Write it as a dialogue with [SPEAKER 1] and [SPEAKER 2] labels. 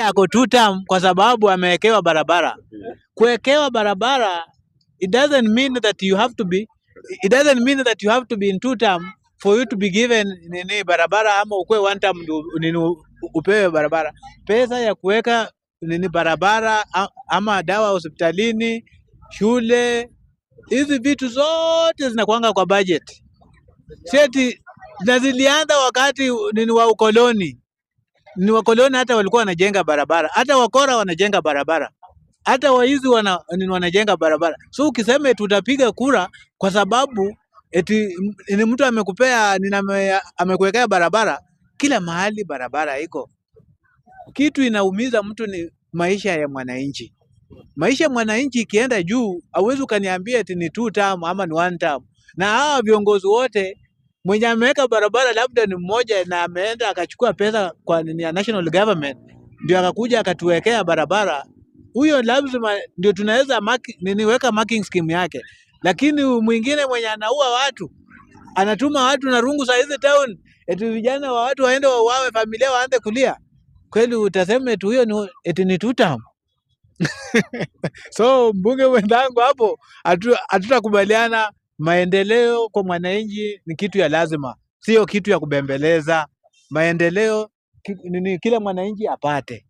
[SPEAKER 1] yeye ako 2 term kwa sababu amewekewa barabara. Kuwekewa barabara, it doesn't mean that you have to be in 2 term for you to be given nini barabara, ama ukue 1 term nini upewe barabara. Pesa ya kuweka nini barabara ama dawa hospitalini, shule, hizi vitu zote zinakuanga kwa budget. Seti zilianza wakati nini wa ukoloni. Ni wakoloni hata walikuwa wanajenga barabara, hata wakora wanajenga barabara, hata waizi wanajenga barabara. So ukisema tutapiga kura kwa sababu eti ni mtu amekupea amekuwekea barabara, kila mahali barabara iko. Kitu inaumiza mtu ni maisha ya mwananchi. Maisha ya mwananchi ikienda juu, hauwezi ukaniambia eti ni 2 term ama ni 1 term. Na hawa viongozi wote mwenye ameweka barabara labda ni mmoja na ameenda akachukua pesa kwa national government ndio akakuja akatuwekea barabara. Huyo lazima ndio tunaweza weka marking scheme yake. Lakini mwingine mwenye anaua watu, anatuma watu na rungu saa hizi town, eti vijana wa watu waende wauawe, familia waanze kulia. Kweli utasema eti huyo eti ni 2 term? So mbunge wenzangu hapo, hatutakubaliana. Maendeleo kwa mwananchi ni kitu ya lazima, sio kitu ya kubembeleza. Maendeleo kila mwananchi apate.